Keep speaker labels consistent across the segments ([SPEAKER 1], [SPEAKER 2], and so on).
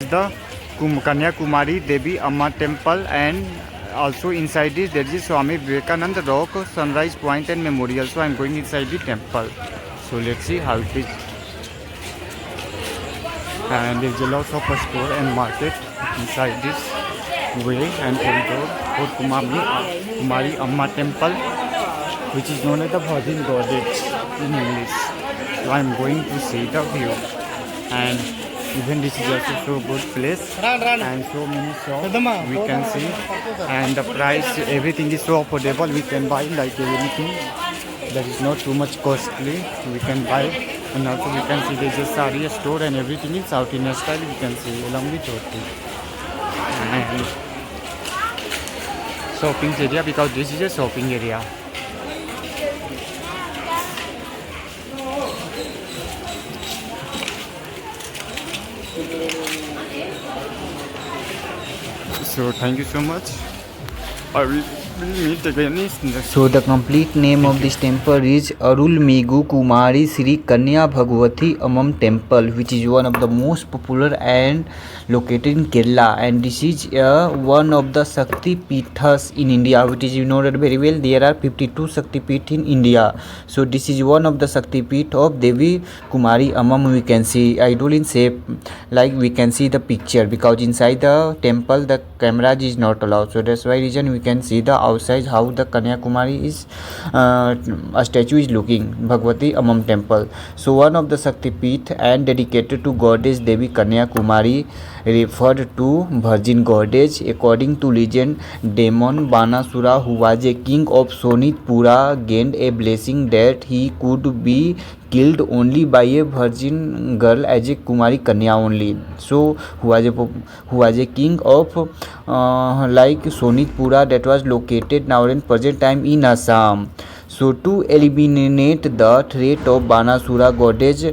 [SPEAKER 1] The Kanyakumari Devi Amma temple, and also inside this there is Swami Vivekananda Rock, Sunrise Point and Memorial. So I'm going inside the temple. So let's see how it is. And there's a lot of store and market inside this way and corridor for Kumari Amma temple, which is known as the Virgin Goddess in English. So I'm going to see the view, and even this is also so good place and so many shops we can see, and the price everything is so affordable. We can buy like everything that is not too much costly. We can buy, and also we can see there's a sari store and everything is South Indian style. We can see along with dhoti and shopping area, because this is a shopping area. So thank you so much. I will meet again in next.
[SPEAKER 2] So the complete name of this temple is Arulmigu Kumari Sri Kanya Bhagwati Ammam Temple, which is one of the most popular and located in Kerala, and this is one of the Shakti Pithas in India, which is, you know that very well, there are 52 Shakti Pith in India. So this is one of the Shakti Pith of Devi Kumari Ammam. We can see idol in shape, like we can see the picture, because inside the temple the camera is not allowed. So that's why reason we can see the outside how the Kanyakumari is a statue is looking, Bhagwati Ammam temple. So one of the Shakti Pith and dedicated to goddess Devi Kanyakumari, referred to Virgin Goddess. According to legend, demon Banasura, who was a king of Sonitpura, gained a blessing that he could be killed only by a virgin girl as a Kumari Kanya only. So who was a king of like Sonitpura, that was located now in present time in Assam. So to eliminate the threat of Banasura, goddess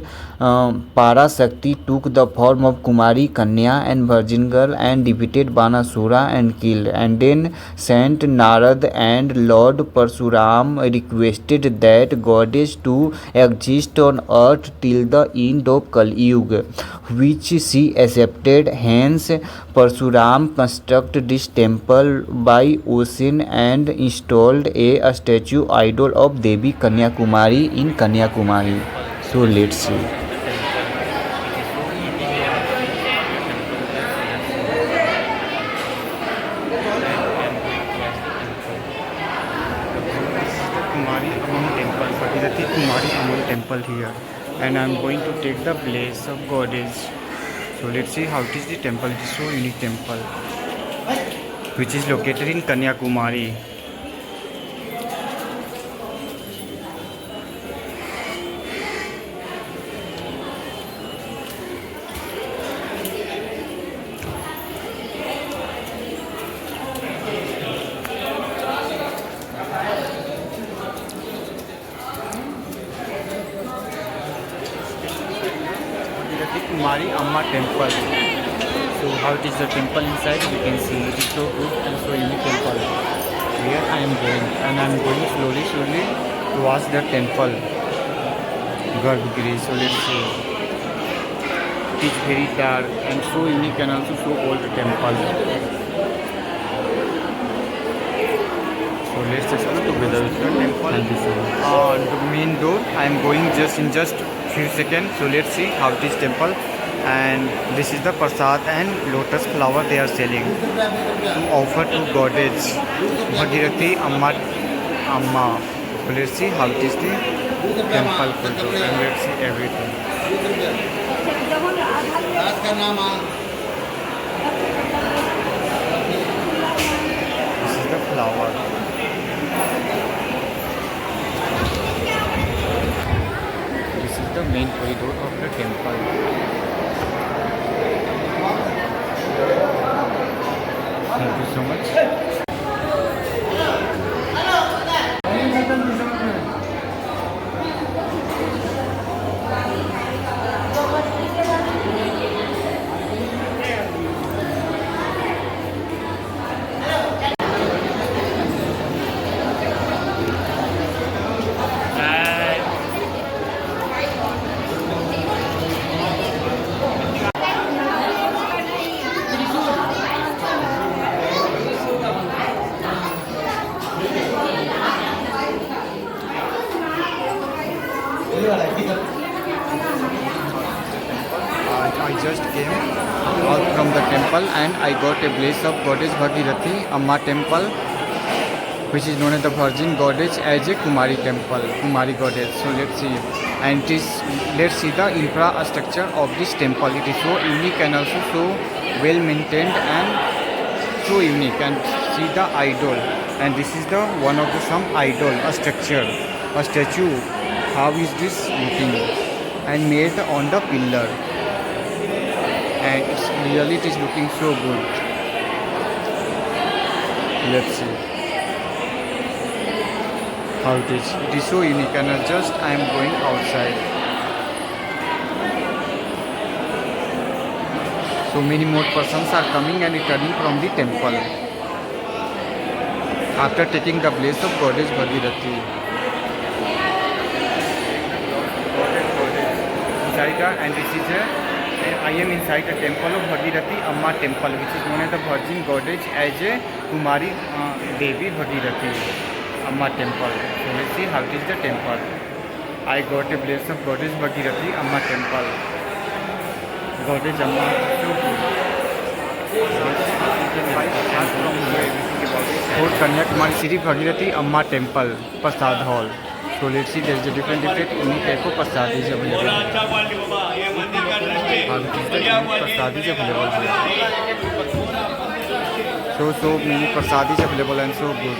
[SPEAKER 2] Parashakti took the form of Kumari Kanya and virgin girl and defeated Banasura and killed. And then Saint Narad and Lord Parsuram requested that goddess to exist on earth till the end of Kali Yuga, which she accepted. Hence Parsuram constructed this temple by ocean and installed a statue idol of Devi Kanyakumari in Kanyakumari. So let's see.
[SPEAKER 1] Kumari Ammam temple here, and I'm going to take the place of goddess. So let's see how it is the temple. It is so unique temple, which is located in Kanyakumari. Kumari Amma temple. So how it is the temple inside, we can see it is so good and so unique temple. Here I am going, and I am going slowly towards the temple Garbhagriha. So let's see. It is very dark and so unique and also so old temple. So let's explore together with the temple.
[SPEAKER 2] Thank you so much.
[SPEAKER 1] On the main door, I am going just in few seconds. So let's see how it is temple. And this is the prasad and lotus flower they are selling to offer to goddess Bhagirathi Amma. So let's see how it is the temple photo, and let's see everything. This is the flower. This is the main corridor of the temple. Thank you so much. out from the temple, and I got a bless of Goddess Bhagirathi Amma temple, which is known as the Virgin Goddess as a Kumari temple, Kumari Goddess. So let's see, and let's see the infrastructure of this temple. It is so unique and also so well maintained and so unique. And see the idol, and this is the one of the some idol, a structure, a statue. How is this looking? And made on the pillar, and it's really it is looking so good. Let's see how it is. It is so unique, and I am going outside. So many more persons are coming and returning from the temple after taking the place of Goddess Bhagirathi. And this is I am inside the temple of Bhagirathi Amma temple, which is known as the Virgin Goddess as a Kumari Devi Bhagirathi Amma temple. So let's see how it is the temple. I got a place of Goddess Bhagirathi Amma temple. Goddess Amma. Fort Kanyakumari Sri Bhagirathi Amma temple, Prasad hall. So let's see, there is a different unique type of prasad is available. Prasad is available here. So many prasad is available and so good.